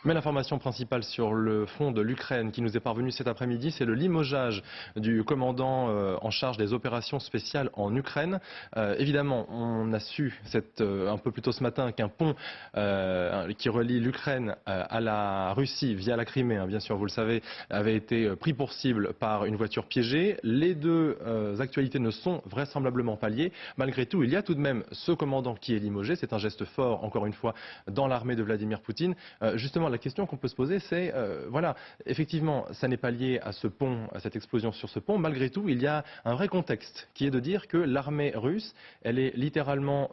Mais l'information principale sur le front de l'Ukraine qui nous est parvenue cet après-midi, c'est le limogeage du commandant en charge des opérations spéciales en Ukraine. Évidemment, on a su un peu plus tôt ce matin qu'un pont qui relie l'Ukraine à la Russie via la Crimée, hein, bien sûr, vous le savez, avait été pris pour cible par une voiture piégée. Les deux actualités ne sont vraisemblablement pas liées. Malgré tout, il y a tout de même ce commandant qui est limogé. C'est un geste fort, encore une fois, dans l'armée de Vladimir Poutine. Justement, la question qu'on peut se poser, c'est, voilà, effectivement, ça n'est pas lié à ce pont, à cette explosion sur ce pont. Malgré tout, il y a un vrai contexte qui est de dire que l'armée russe, elle est littéralement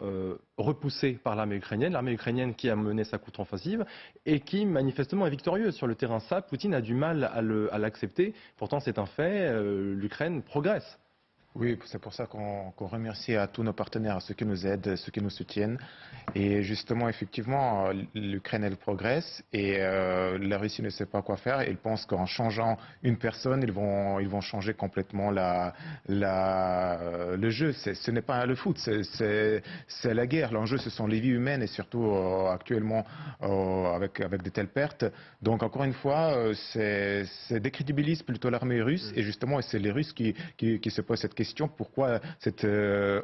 repoussée par l'armée ukrainienne qui a mené sa contre-offensive et qui, manifestement, est victorieuse sur le terrain. Ça, Poutine a du mal à l'accepter. Pourtant, c'est un fait, l'Ukraine progresse. Oui, c'est pour ça qu'on remercie à tous nos partenaires, à ceux qui nous aident, ceux qui nous soutiennent. Et justement, effectivement, l'Ukraine, elle progresse et la Russie ne sait pas quoi faire. Ils pensent qu'en changeant une personne, ils vont changer complètement le jeu. Ce n'est pas le foot, c'est la guerre. L'enjeu, ce sont les vies humaines et surtout actuellement avec de telles pertes. Donc, encore une fois, c'est décrédibilise plutôt l'armée russe et justement, c'est les Russes qui se posent cette question, pourquoi cette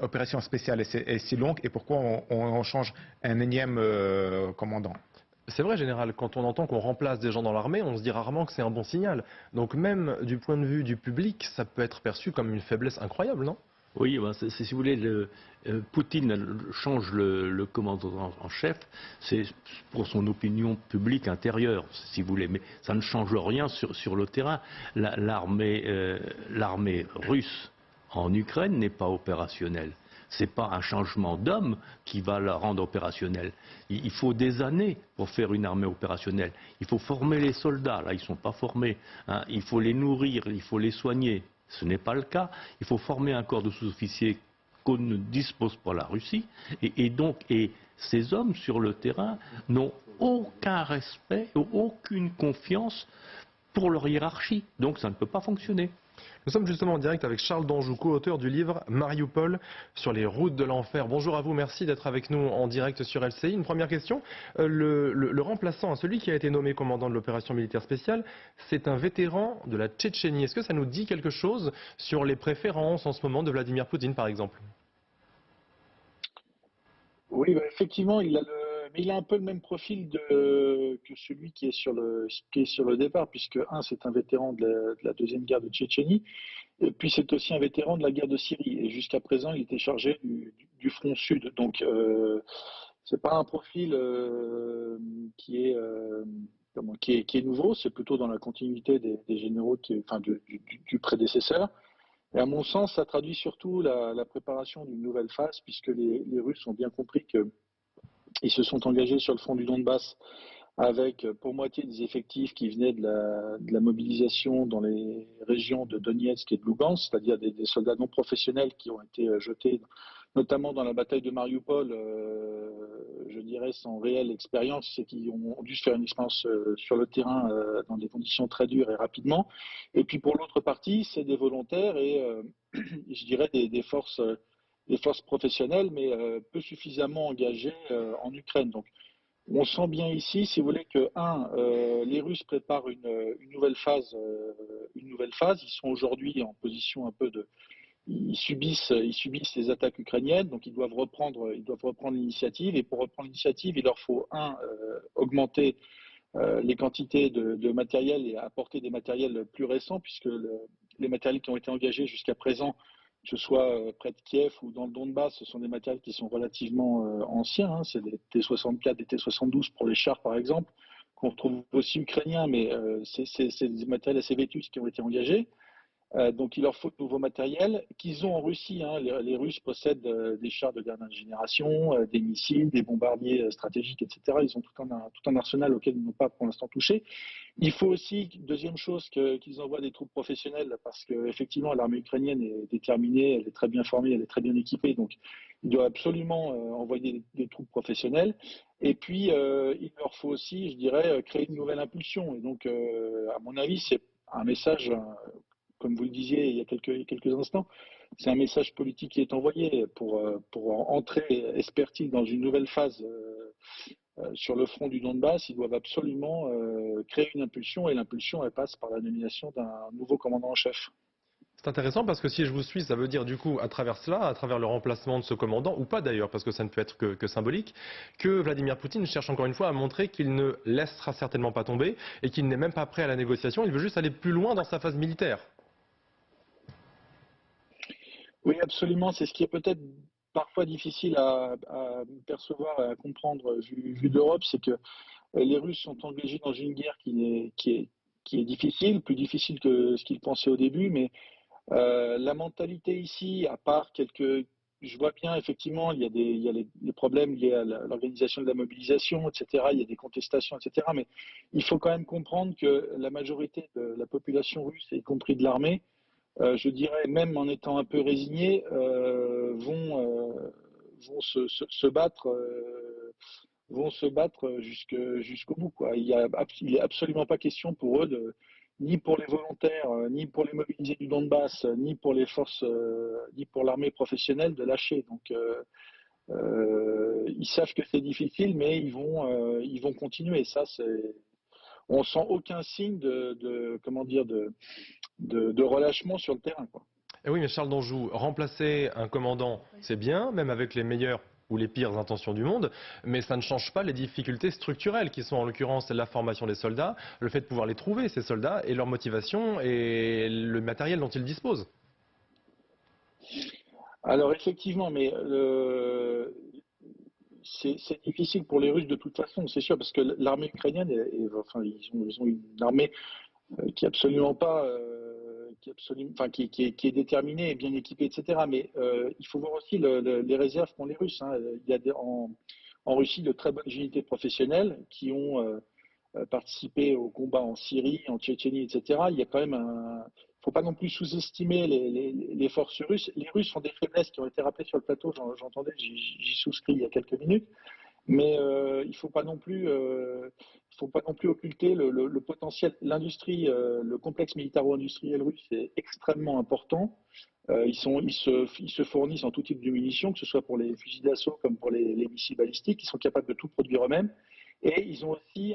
opération spéciale est si longue et pourquoi on change un énième commandant. C'est vrai, général, quand on entend qu'on remplace des gens dans l'armée, on se dit rarement que c'est un bon signal. Donc même du point de vue du public, ça peut être perçu comme une faiblesse incroyable, non? Oui, ben si vous voulez, Poutine change le commandant en chef, c'est pour son opinion publique intérieure, si vous voulez, mais ça ne change rien sur le terrain. L'armée russe en Ukraine n'est pas opérationnelle. Ce n'est pas un changement d'homme qui va la rendre opérationnelle. Il faut des années pour faire une armée opérationnelle. Il faut former les soldats, là ils ne sont pas formés. Hein. Il faut les nourrir, il faut les soigner. Ce n'est pas le cas. Il faut former un corps de sous-officiers qu'on ne dispose pas la Russie. Et ces hommes sur le terrain n'ont aucun respect, aucune confiance pour leur hiérarchie. Donc ça ne peut pas fonctionner. Nous sommes justement en direct avec Charles Danjou, co-auteur du livre Mariupol sur les routes de l'enfer. Bonjour à vous, merci d'être avec nous en direct sur LCI. Une première question, le remplaçant, celui qui a été nommé commandant de l'opération militaire spéciale, c'est un vétéran de la Tchétchénie. Est-ce que ça nous dit quelque chose sur les préférences en ce moment de Vladimir Poutine, par exemple? Oui, bah, effectivement, mais il a un peu le même profil que celui qui est sur le départ, puisque c'est un vétéran de la deuxième guerre de Tchétchénie, et puis c'est aussi un vétéran de la guerre de Syrie. Et jusqu'à présent, il était chargé du front sud. Donc, c'est pas un profil qui est qui est nouveau. C'est plutôt dans la continuité des généraux du prédécesseur. Et à mon sens, ça traduit surtout la préparation d'une nouvelle phase, puisque les Russes ont bien compris qu'ils se sont engagés sur le front du Donbass avec pour moitié des effectifs qui venaient de la mobilisation dans les régions de Donetsk et de Lugansk, c'est-à-dire des soldats non professionnels qui ont été jetés notamment dans la bataille de Mariupol, je dirais sans réelle expérience, c'est qu'ils ont dû se faire une expérience sur le terrain dans des conditions très dures et rapidement. Et puis pour l'autre partie, c'est des volontaires et je dirais des forces professionnelles, mais peu suffisamment engagées en Ukraine. Donc on sent bien ici, si vous voulez, que les Russes préparent une nouvelle phase, une nouvelle phase. Ils sont aujourd'hui en position un peu de, ils subissent les attaques ukrainiennes, donc ils doivent reprendre l'initiative. Et pour reprendre l'initiative, il leur faut augmenter les quantités de matériel et apporter des matériels plus récents, puisque les matériels qui ont été engagés jusqu'à présent, que ce soit près de Kiev ou dans le Donbass, ce sont des matériels qui sont relativement anciens. Hein. C'est des T-64, des T-72 pour les chars, par exemple, qu'on retrouve aussi ukrainiens, mais c'est des matériels assez vétustes qui ont été engagés. Donc il leur faut de nouveaux matériels qu'ils ont en Russie. Hein. Les Russes possèdent des chars de dernière génération, des missiles, des bombardiers stratégiques, etc. Ils ont tout un arsenal auquel ils n'ont pas pour l'instant touché. Il faut aussi, deuxième chose, qu'ils envoient des troupes professionnelles parce qu'effectivement l'armée ukrainienne est déterminée, elle est très bien formée, elle est très bien équipée. Donc il doit absolument envoyer des troupes professionnelles. Et puis il leur faut aussi, je dirais, créer une nouvelle impulsion. Et donc à mon avis, c'est un message comme vous le disiez il y a quelques instants, c'est un message politique qui est envoyé pour entrer, espère-t-il, dans une nouvelle phase sur le front du Donbass, ils doivent absolument créer une impulsion, et l'impulsion, elle passe par la nomination d'un nouveau commandant en chef. C'est intéressant parce que si je vous suis, ça veut dire du coup, à travers cela, à travers le remplacement de ce commandant, ou pas d'ailleurs, parce que ça ne peut être que symbolique, que Vladimir Poutine cherche encore une fois à montrer qu'il ne laissera certainement pas tomber et qu'il n'est même pas prêt à la négociation, il veut juste aller plus loin dans sa phase militaire. Oui, absolument. C'est ce qui est peut-être parfois difficile à percevoir et à comprendre vu d'Europe, c'est que les Russes sont engagés dans une guerre qui est difficile, plus difficile que ce qu'ils pensaient au début, mais la mentalité ici, à part quelques... Je vois bien, effectivement, il y a les problèmes liés à l'organisation de la mobilisation, etc. Il y a des contestations, etc. Mais il faut quand même comprendre que la majorité de la population russe, y compris de l'armée, je dirais, même en étant un peu résignés, vont se battre, jusqu'au bout, quoi. Il est absolument pas question pour eux ni pour les volontaires, ni pour les mobilisés du Donbass, ni pour les forces, ni pour l'armée professionnelle de lâcher. Donc, ils savent que c'est difficile, mais ils vont continuer. Ça, on sent aucun signe comment dire, de relâchement sur le terrain, quoi. Et oui, mais Charles d'Anjou, remplacer un commandant, c'est bien, même avec les meilleures ou les pires intentions du monde, mais ça ne change pas les difficultés structurelles qui sont en l'occurrence la formation des soldats, le fait de pouvoir les trouver, ces soldats, et leur motivation et le matériel dont ils disposent. Alors effectivement, mais c'est difficile pour les Russes de toute façon, c'est sûr, parce que l'armée ukrainienne, enfin, ils ont une armée qui est absolument pas, enfin, qui est déterminée et bien équipée, etc. Mais il faut voir aussi les réserves qu'ont les Russes, hein. Il y a en Russie de très bonnes unités professionnelles qui ont participé au combat en Syrie, en Tchétchénie, etc. Il y a quand même un... Il ne faut pas non plus sous-estimer les forces russes. Les Russes ont des faiblesses qui ont été rappelées sur le plateau, j'entendais, j'y souscris il y a quelques minutes. Mais il ne faut pas non plus, occulter le potentiel. L'industrie, le complexe militaro-industriel russe est extrêmement important. Ils se fournissent en tout type de munitions, que ce soit pour les fusils d'assaut comme pour les missiles balistiques. Ils sont capables de tout produire eux-mêmes. Et ils ont aussi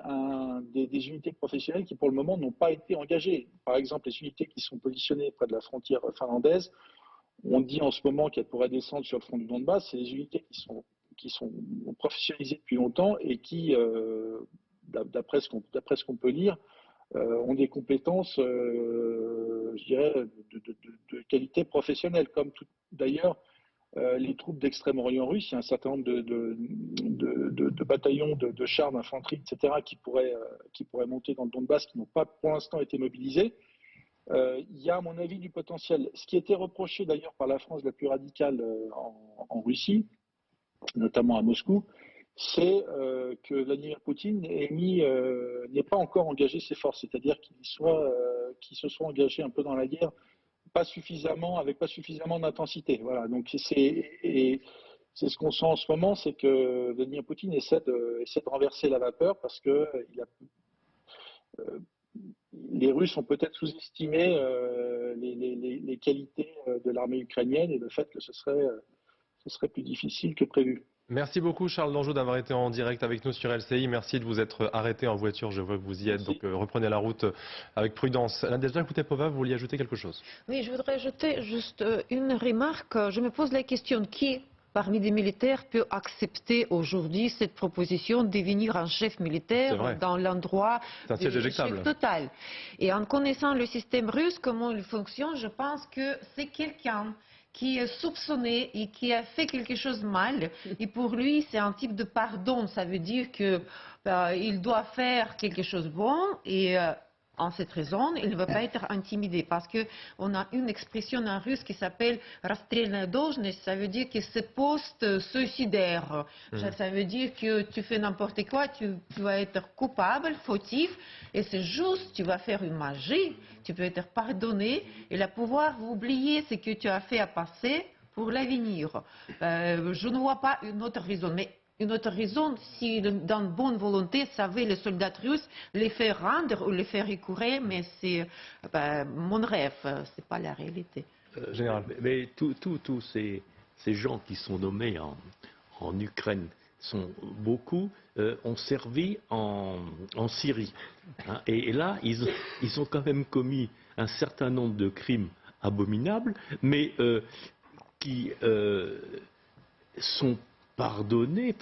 des unités professionnelles qui, pour le moment, n'ont pas été engagées. Par exemple, les unités qui sont positionnées près de la frontière finlandaise, on dit en ce moment qu'elles pourraient descendre sur le front du Donbass. C'est des unités qui sont professionnalisées depuis longtemps et qui, d'après ce qu'on peut lire, ont des compétences, je dirais, de qualité professionnelle, comme d'ailleurs les troupes d'Extrême-Orient russe. Il y a un certain nombre de bataillons de chars d'infanterie, etc., qui pourraient monter dans le Donbass, qui n'ont pas pour l'instant été mobilisés. Il y a, à mon avis, du potentiel. Ce qui était reproché d'ailleurs par la France la plus radicale en Russie, notamment à Moscou, c'est que Vladimir Poutine n'ait pas encore engagé ses forces, c'est-à-dire qu'il se soit engagé un peu dans la guerre, avec pas suffisamment d'intensité. Voilà. Donc c'est ce qu'on sent en ce moment, c'est que Vladimir Poutine essaie de renverser la vapeur parce que les Russes ont peut-être sous-estimé les qualités de l'armée ukrainienne et le fait que ce serait plus difficile que prévu. Merci beaucoup Charles d'Anjou d'avoir été en direct avec nous sur LCI. Merci de vous être arrêté en voiture, je vois que vous y êtes, Merci. donc reprenez la route avec prudence. Nadezhda Koutepova, vous vouliez ajouter quelque chose? Oui, je voudrais ajouter juste une remarque. Je me pose la question, qui parmi les militaires peut accepter aujourd'hui cette proposition de devenir un chef militaire dans l'endroit du chef total? Et en connaissant le système russe, comment il fonctionne, je pense que c'est quelqu'un qui est soupçonné et qui a fait quelque chose de mal. Et pour lui, c'est un type de pardon. Ça veut dire qu'il doit faire quelque chose de bon et en cette raison, il ne va pas être intimidé. Parce qu'on a une expression en russe qui s'appelle « расстрельная должность », ça veut dire que c'est poste suicidaire. Ça veut dire que tu fais n'importe quoi, tu vas être coupable, fautif, et c'est juste, tu vas faire une magie, tu peux être pardonné, et le pouvoir oublier ce que tu as fait à passer pour l'avenir. Je ne vois pas une autre raison. Mais une autre raison, si dans bonne volonté savait les soldats russes les faire rendre ou les faire recourir, mais c'est mon rêve, c'est pas la réalité. Mais tous ces gens qui sont nommés en Ukraine, beaucoup ont servi en Syrie. Hein. Et là, ils ont quand même commis un certain nombre de crimes abominables, mais qui sont pardonnés,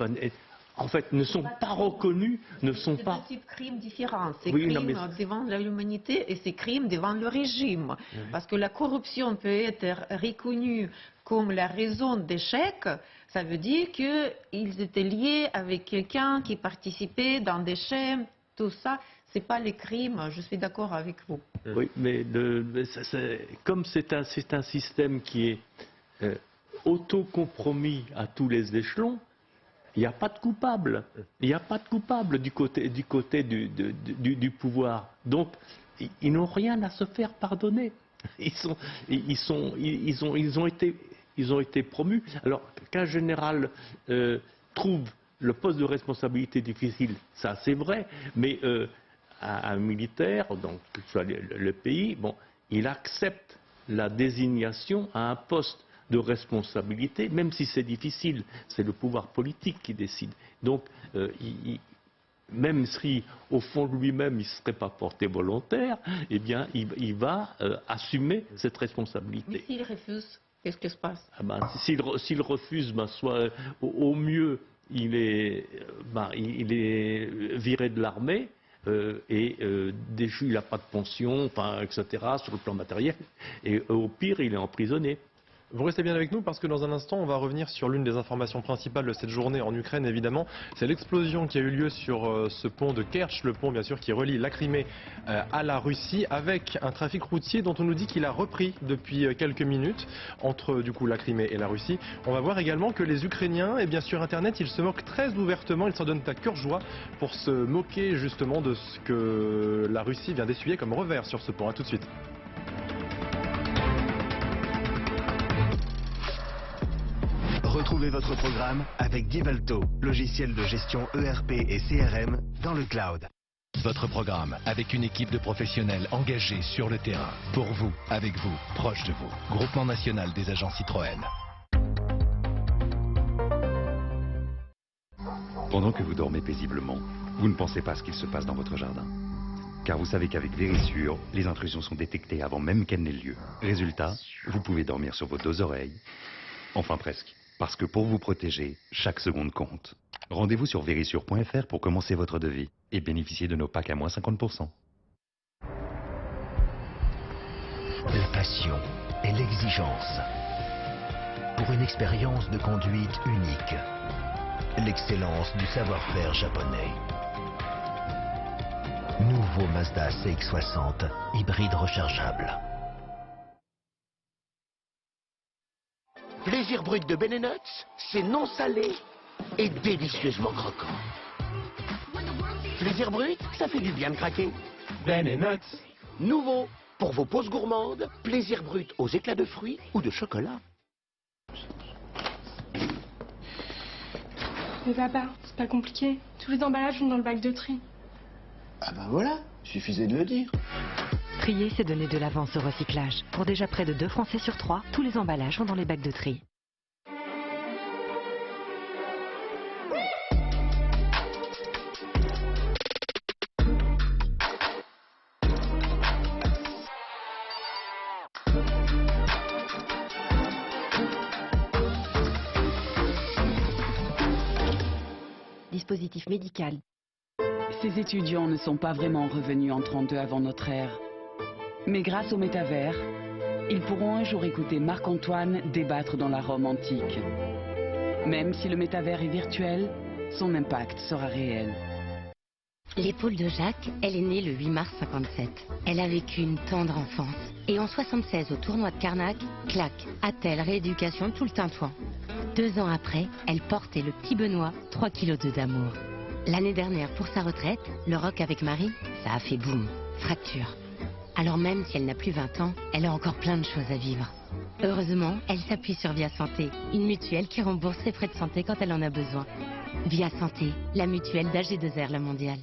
en fait, ne sont pas reconnus, ne sont pas... C'est deux types de crimes différents. C'est Oui, crimes non, mais... devant l'humanité et c'est crimes devant le régime. Oui. Parce que la corruption peut être reconnue comme la raison d'échec. Ça veut dire qu'ils étaient liés avec quelqu'un qui participait dans des chaînes, tout ça. C'est pas les crimes, je suis d'accord avec vous. Oui, mais comme c'est un système qui est autocompromis à tous les échelons, il n'y a pas de coupable. Il n'y a pas de coupable du côté du pouvoir. Donc, ils n'ont rien à se faire pardonner. Ils ont été promus. Alors, qu'un général trouve le poste de responsabilité difficile, ça c'est vrai, mais un militaire, donc que ce soit le pays, bon, il accepte la désignation à un poste de responsabilité, même si c'est difficile, c'est le pouvoir politique qui décide. Donc, même si au fond de lui-même il ne serait pas porté volontaire, eh bien, il va assumer cette responsabilité. Mais s'il refuse, qu'est-ce qui se passe? S'il refuse, soit au mieux, il est viré de l'armée. Déchu, il n'a pas de pension, etc., sur le plan matériel. Et au pire, il est emprisonné. Vous restez bien avec nous parce que dans un instant, on va revenir sur l'une des informations principales de cette journée en Ukraine, évidemment. C'est l'explosion qui a eu lieu sur ce pont de Kerch, le pont, bien sûr, qui relie la Crimée à la Russie, avec un trafic routier dont on nous dit qu'il a repris depuis quelques minutes entre, du coup, la Crimée et la Russie. On va voir également que les Ukrainiens, et bien sûr Internet, ils se moquent très ouvertement, ils s'en donnent à cœur joie pour se moquer, justement, de ce que la Russie vient d'essuyer comme revers sur ce pont. A tout de suite. Retrouvez votre programme avec Divalto, logiciel de gestion ERP et CRM dans le cloud. Votre programme avec une équipe de professionnels engagés sur le terrain. Pour vous, avec vous, proche de vous. Groupement national des agents Citroën. Pendant que vous dormez paisiblement, vous ne pensez pas à ce qu'il se passe dans votre jardin. Car vous savez qu'avec Vérissure, les intrusions sont détectées avant même qu'elles n'aient lieu. Résultat, vous pouvez dormir sur vos deux oreilles. Enfin presque. Parce que pour vous protéger, chaque seconde compte. Rendez-vous sur Vérissure.fr pour commencer votre devis et bénéficier de nos packs à moins 50%. La passion et l'exigence. Pour une expérience de conduite unique. L'excellence du savoir-faire japonais. Nouveau Mazda CX-60, hybride rechargeable. Plaisir brut de Ben & Nuts, c'est non salé et délicieusement croquant. Plaisir brut, ça fait du bien de craquer. Ben & Nuts. Nouveau, pour vos pauses gourmandes, plaisir brut aux éclats de fruits ou de chocolat. Mais papa, c'est pas compliqué. Tous les emballages vont dans le bac de tri. Ah ben voilà, suffisait de le dire. Trier, c'est donner de l'avance au recyclage. Pour déjà près de 2 Français sur 3, tous les emballages vont dans les bacs de tri. Dispositif médical. Ces étudiants ne sont pas vraiment revenus en 32 avant notre ère. Mais grâce au métavers, ils pourront un jour écouter Marc-Antoine débattre dans la Rome antique. Même si le métavers est virtuel, son impact sera réel. L'épaule de Jacques, elle est née le 8 mars 57. Elle a vécu une tendre enfance. Et en 76, au tournoi de Carnac, clac, a-t-elle rééducation tout le tintouin. 2 ans après, elle portait le petit Benoît, 3 kilos d'amour. L'année dernière, pour sa retraite, le rock avec Marie, ça a fait boum, fracture. Alors même si elle n'a plus 20 ans, elle a encore plein de choses à vivre. Heureusement, elle s'appuie sur Via Santé, une mutuelle qui rembourse ses frais de santé quand elle en a besoin. Via Santé, la mutuelle d'AG2R, la mondiale.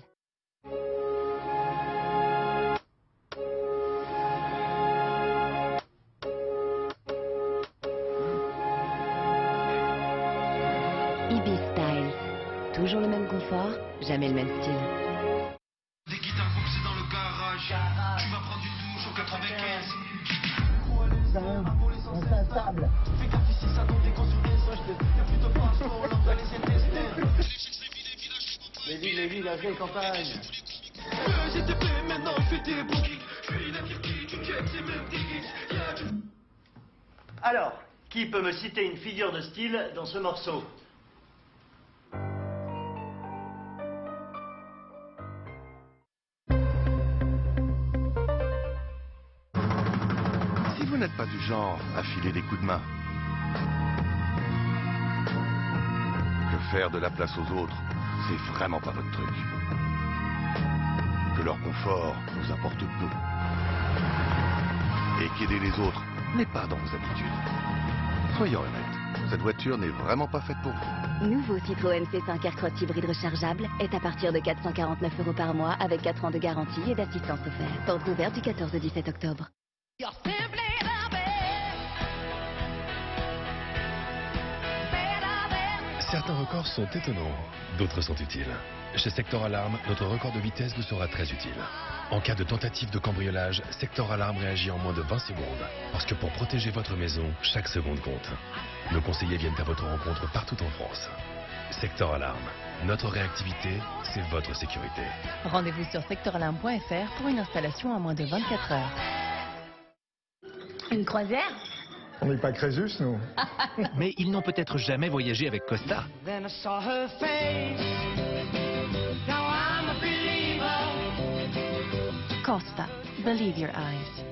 Ibis Style, confort, jamais le même style. Des guitares boxées dans le garage. Tu vas prendre une douche au 95. C'est un sable. Fais gaffe ici, ça tombe des cons sur les soches. Y'a plus de passeport, on va laisser tester. Les villes, la vieille campagne. J'étais fait, maintenant je fais des bookings. Je suis la Turquie, tu check, c'est même des geeks. Alors, qui peut me citer une figure de style dans ce morceau? Si vous n'êtes pas du genre à filer des coups de main, que faire de la place aux autres, c'est vraiment pas votre truc. Que leur confort vous apporte peu. Et qu'aider les autres n'est pas dans vos habitudes. Soyons honnêtes, cette voiture n'est vraiment pas faite pour vous. Nouveau Citroën C5 Aircross hybride rechargeable est à partir de 449 € par mois avec 4 ans de garantie et d'assistance offerte. Porte ouverte du 14 au 17 octobre. Certains records sont étonnants, d'autres sont utiles. Chez Sector Alarme, notre record de vitesse vous sera très utile. En cas de tentative de cambriolage, Sector Alarme réagit en moins de 20 secondes. Parce que pour protéger votre maison, chaque seconde compte. Nos conseillers viennent à votre rencontre partout en France. Sector Alarme. Notre réactivité, c'est votre sécurité. Rendez-vous sur sectoralarme.fr pour une installation en moins de 24 heures. Une croisière? On n'est pas Crésus, nous. Mais ils n'ont peut-être jamais voyagé avec Costa. Costa. Believe your eyes.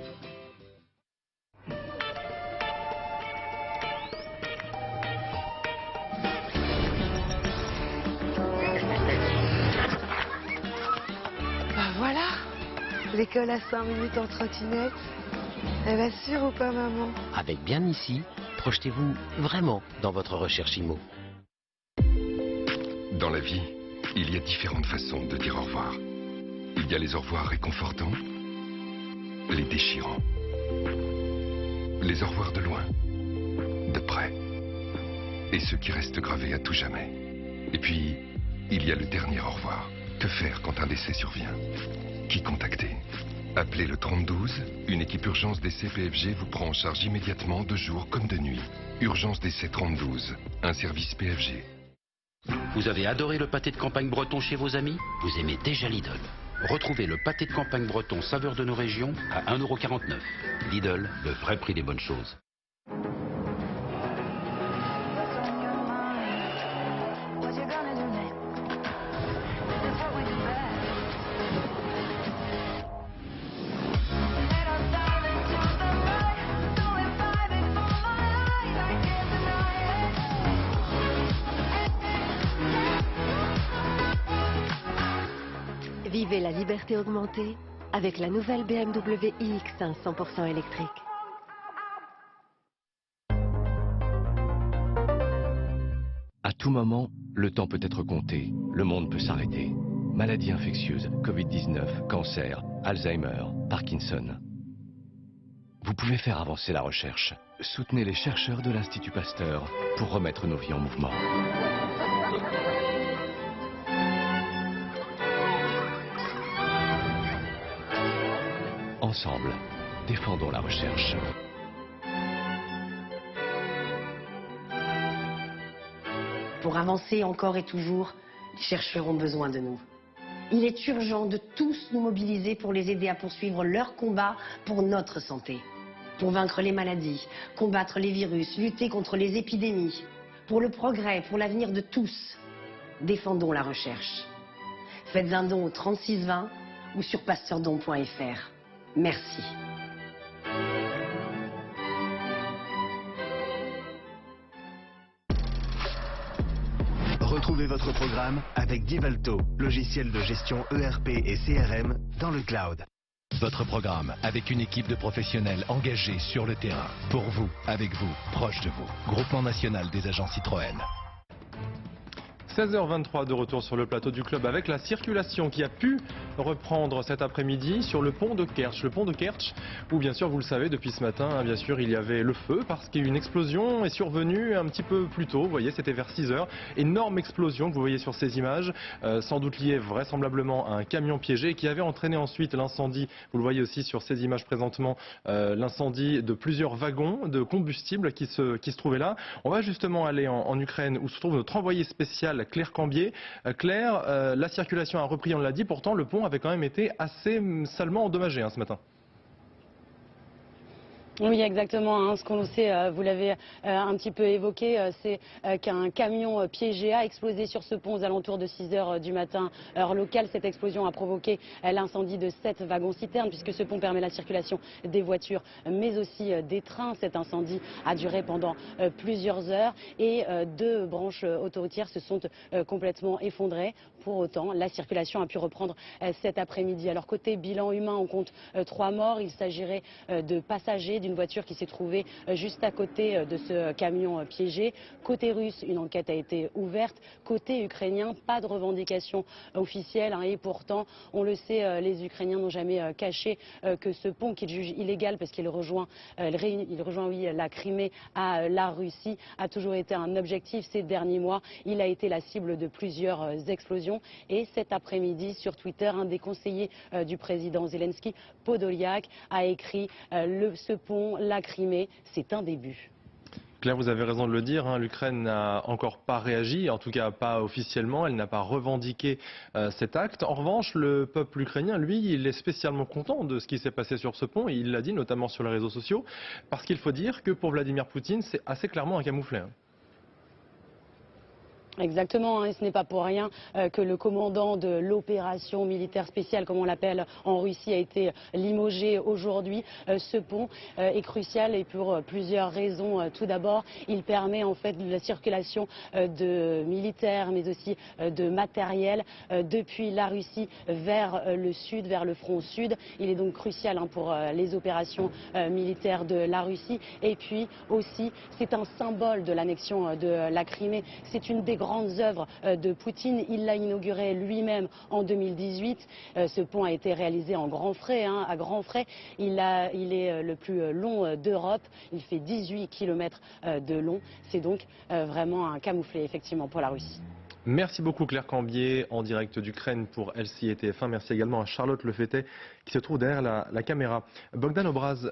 Bah voilà, l'école à 5 minutes en trottinette. Elle assure ou pas, maman? Avec Bien Ici, projetez-vous vraiment dans votre recherche IMO. Dans la vie, il y a différentes façons de dire au revoir. Il y a les au revoir réconfortants, les déchirants, les au revoir de loin, de près, et ceux qui restent gravés à tout jamais. Et puis, il y a le dernier au revoir. Que faire quand un décès survient? Qui contacter? Appelez le 3012, une équipe urgence décès PFG vous prend en charge immédiatement de jour comme de nuit. Urgence décès 3012, un service PFG. Vous avez adoré le pâté de campagne breton chez vos amis? Vous aimez déjà Lidl. Retrouvez le pâté de campagne breton saveur de nos régions à 1,49 €. Lidl, le vrai prix des bonnes choses. Vivez la liberté augmentée avec la nouvelle BMW iX1 100% électrique. À tout moment, le temps peut être compté. Le monde peut s'arrêter. Maladies infectieuses, Covid-19, cancer, Alzheimer, Parkinson. Vous pouvez faire avancer la recherche. Soutenez les chercheurs de l'Institut Pasteur pour remettre nos vies en mouvement. Ensemble, défendons la recherche. Pour avancer encore et toujours, les chercheurs ont besoin de nous. Il est urgent de tous nous mobiliser pour les aider à poursuivre leur combat pour notre santé. Pour vaincre les maladies, combattre les virus, lutter contre les épidémies. Pour le progrès, pour l'avenir de tous. Défendons la recherche. Faites un don au 3620 ou sur pasteurdon.fr. Merci. Retrouvez votre programme avec Divalto, logiciel de gestion ERP et CRM dans le cloud. Votre programme avec une équipe de professionnels engagés sur le terrain. Pour vous, avec vous, proche de vous. Groupement national des agents Citroën. 16h23 de retour sur le plateau du club avec la circulation qui a pu reprendre cet après-midi sur le pont de Kertch. Le pont de Kertch où bien sûr vous le savez depuis ce matin, bien sûr il y avait le feu parce qu'une explosion est survenue un petit peu plus tôt. Vous voyez c'était vers 6h. Énorme explosion que vous voyez sur ces images, sans doute liée vraisemblablement à un camion piégé qui avait entraîné ensuite l'incendie. Vous le voyez aussi sur ces images présentement, l'incendie de plusieurs wagons de combustible qui se trouvaient là. On va justement aller en Ukraine où se trouve notre envoyé spécial Claire Cambier. Claire, la circulation a repris, on l'a dit, pourtant le pont avait quand même été assez salement endommagé ce matin. Oui, exactement. Ce qu'on sait, vous l'avez un petit peu évoqué, c'est qu'un camion piégé a explosé sur ce pont aux alentours de 6h du matin, heure locale. Cette explosion a provoqué l'incendie de 7 wagons-citernes, puisque ce pont permet la circulation des voitures, mais aussi des trains. Cet incendie a duré pendant plusieurs heures et 2 branches autoroutières se sont complètement effondrées. Pour autant, la circulation a pu reprendre cet après-midi. Alors côté bilan humain, on compte 3 morts. Il s'agirait de passagers d'une voiture qui s'est trouvée juste à côté de ce camion piégé. Côté russe, une enquête a été ouverte. Côté ukrainien, pas de revendication officielle. Et pourtant, on le sait, les Ukrainiens n'ont jamais caché que ce pont qu'ils jugent illégal parce qu'il rejoint, la Crimée à la Russie, a toujours été un objectif ces derniers mois. Il a été la cible de plusieurs explosions. Et cet après-midi, sur Twitter, un des conseillers du président Zelensky, Podolyak, a écrit ce pont, la Crimée, c'est un début. Claire, vous avez raison de le dire, l'Ukraine n'a encore pas réagi, en tout cas pas officiellement, elle n'a pas revendiqué cet acte. En revanche, le peuple ukrainien, lui, il est spécialement content de ce qui s'est passé sur ce pont, et il l'a dit notamment sur les réseaux sociaux, parce qu'il faut dire que pour Vladimir Poutine, c'est assez clairement un camouflet. Exactement, et ce n'est pas pour rien que le commandant de l'opération militaire spéciale, comme on l'appelle en Russie, a été limogé aujourd'hui. Ce pont est crucial et pour plusieurs raisons. Tout d'abord, il permet en fait la circulation de militaires, mais aussi de matériel depuis la Russie vers le sud, vers le front sud. Il est donc crucial pour les opérations militaires de la Russie. Et puis aussi, c'est un symbole de l'annexion de la Crimée. C'est une des grandes œuvres de Poutine. Il l'a inauguré lui-même en 2018. Ce pont a été réalisé en grands frais, à grands frais. Il est le plus long d'Europe. Il fait 18 km de long. C'est donc vraiment un camouflet, effectivement, pour la Russie. Merci beaucoup Claire Cambier en direct d'Ukraine pour LCI et TF1. Merci également à Charlotte Lefettet qui se trouve derrière la caméra. Bogdan Obraz,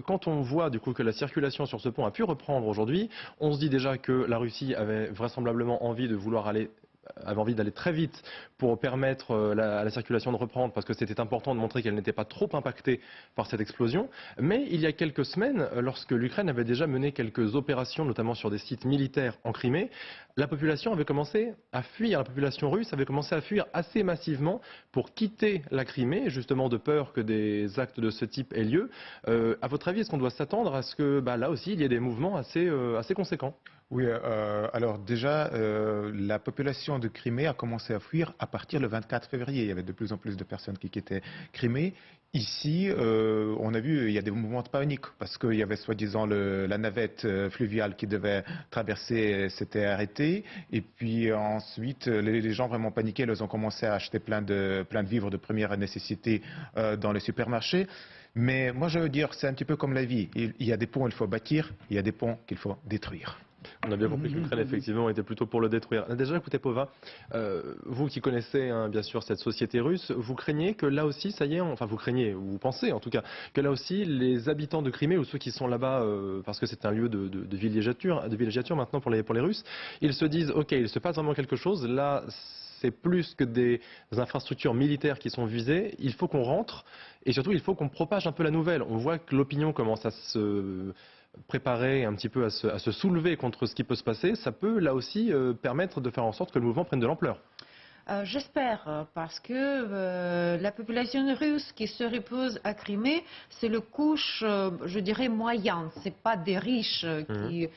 quand on voit du coup que la circulation sur ce pont a pu reprendre aujourd'hui, on se dit déjà que la Russie avait vraisemblablement envie d'aller très vite pour permettre à la circulation de reprendre parce que c'était important de montrer qu'elle n'était pas trop impactée par cette explosion. Mais il y a quelques semaines, lorsque l'Ukraine avait déjà mené quelques opérations, notamment sur des sites militaires en Crimée, la population avait commencé à fuir, la population russe avait commencé à fuir assez massivement pour quitter la Crimée, justement de peur que des actes de ce type aient lieu. À votre avis, est-ce qu'on doit s'attendre à ce que là aussi il y ait des mouvements assez conséquents ? Oui, alors déjà, la population de Crimée a commencé à fuir à partir du 24 février. Il y avait de plus en plus de personnes qui quittaient Crimée. Ici, on a vu, il y a des mouvements de panique parce qu'il y avait soi-disant la navette fluviale qui devait traverser, s'était arrêtée. Et puis ensuite, les gens vraiment paniqués, ils ont commencé à acheter plein de vivres de première nécessité dans les supermarchés. Mais moi, je veux dire, c'est un petit peu comme la vie. Il y a des ponts qu'il faut bâtir, il y a des ponts qu'il faut détruire. On a bien compris que l'Ukraine, effectivement, était plutôt pour le détruire. Déjà, écoutez, Pova, vous qui connaissez bien sûr cette société russe, vous craignez que là aussi, ça y est, enfin vous craignez, ou vous pensez en tout cas, que là aussi, les habitants de Crimée, ou ceux qui sont là-bas, parce que c'est un lieu de villégiature maintenant pour les Russes, ils se disent, ok, il se passe vraiment quelque chose, là, c'est plus que des infrastructures militaires qui sont visées, il faut qu'on rentre, et surtout, il faut qu'on propage un peu la nouvelle. On voit que l'opinion commence à se préparer un petit peu à se soulever contre ce qui peut se passer, ça peut là aussi permettre de faire en sorte que le mouvement prenne de l'ampleur. J'espère, parce que la population russe qui se repose à Crimée, c'est le couche, je dirais, moyenne. Ce n'est pas des riches qui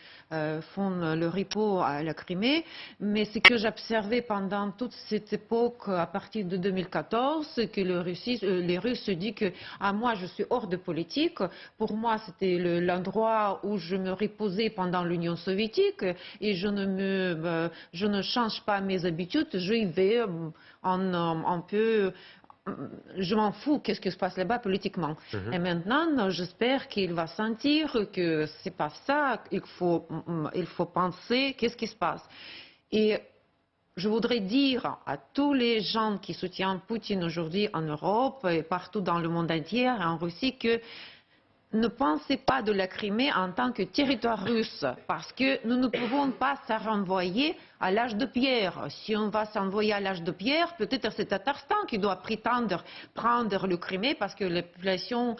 font le repos à la Crimée, mais ce que j'observais pendant toute cette époque, à partir de 2014, c'est que les Russes se disent que moi, je suis hors de politique. Pour moi, c'était l'endroit où je me reposais pendant l'Union soviétique et je ne change pas mes habitudes. Je y vais un peu, je m'en fous, qu'est-ce qui se passe là-bas politiquement. Et maintenant, j'espère qu'il va sentir que c'est pas ça, il faut penser qu'est-ce qui se passe. Et je voudrais dire à tous les gens qui soutiennent Poutine aujourd'hui en Europe et partout dans le monde entier, et en Russie, que ne pensez pas de la Crimée en tant que territoire russe, parce que nous ne pouvons pas s'en renvoyer à l'âge de pierre. Si on va s'envoyer à l'âge de pierre, peut-être c'est Tatarstan qui doit prétendre prendre le Crimée, parce que la population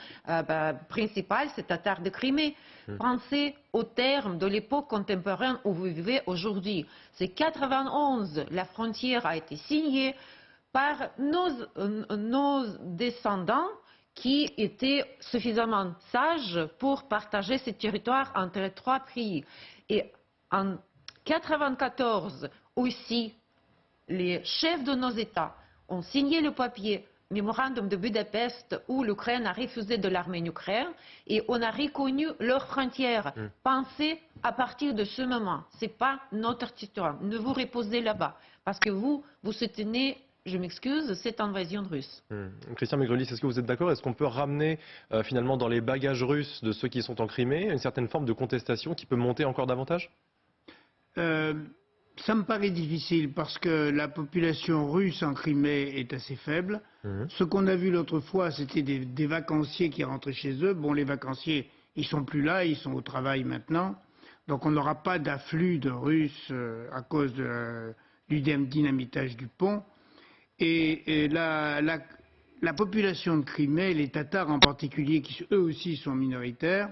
principale, c'est Tatar de Crimée. Pensez au terme de l'époque contemporaine où vous vivez aujourd'hui. C'est 91, la frontière a été signée par nos descendants qui étaient suffisamment sages pour partager ce territoire entre les trois pays. Et en 1994 aussi, les chefs de nos États ont signé le papier Mémorandum de Budapest où l'Ukraine a refusé de l'armer l'Ukraine et on a reconnu leurs frontières. Pensez à partir de ce moment, ce n'est pas notre territoire. Ne vous reposez là-bas parce que vous soutenez, je m'excuse, cette invasion russe. Christian Maigrelis, est-ce que vous êtes d'accord? Est-ce qu'on peut ramener finalement dans les bagages russes de ceux qui sont en Crimée une certaine forme de contestation qui peut monter encore davantage? Ça me paraît difficile parce que la population russe en Crimée est assez faible. Ce qu'on a vu l'autre fois, c'était des vacanciers qui rentraient chez eux. Bon, les vacanciers, ils sont plus là, ils sont au travail maintenant. Donc on n'aura pas d'afflux de Russes à cause du dynamitage du pont. Et la population de Crimée, les Tatars en particulier, qui eux aussi sont minoritaires,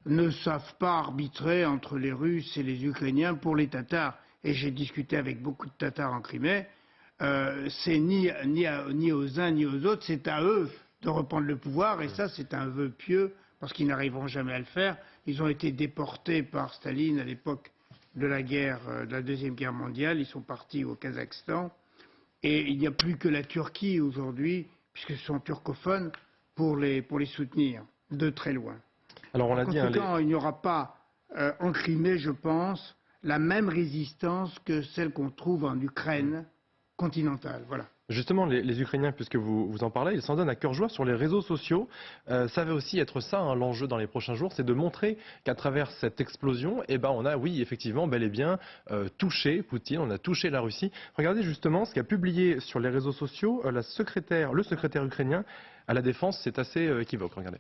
ne savent pas arbitrer entre les Russes et les Ukrainiens pour les Tatars. Et j'ai discuté avec beaucoup de Tatars en Crimée, c'est ni aux uns ni aux autres, c'est à eux de reprendre le pouvoir, et ça c'est un vœu pieux, parce qu'ils n'arriveront jamais à le faire. Ils ont été déportés par Staline à l'époque de la guerre, de la Deuxième Guerre mondiale, ils sont partis au Kazakhstan, et il n'y a plus que la Turquie aujourd'hui, puisque ce sont turcophones, pour les soutenir, de très loin. Alors on l'a dit, il n'y aura pas en Crimée, je pense, la même résistance que celle qu'on trouve en Ukraine continentale. Voilà. Justement, les Ukrainiens, puisque vous en parlez, ils s'en donnent à cœur joie sur les réseaux sociaux. Ça va aussi être ça, l'enjeu dans les prochains jours, c'est de montrer qu'à travers cette explosion, on a, oui, effectivement, bel et bien touché Poutine, on a touché la Russie. Regardez justement ce qu'a publié sur les réseaux sociaux le secrétaire ukrainien à la Défense, c'est assez équivoque. Regardez.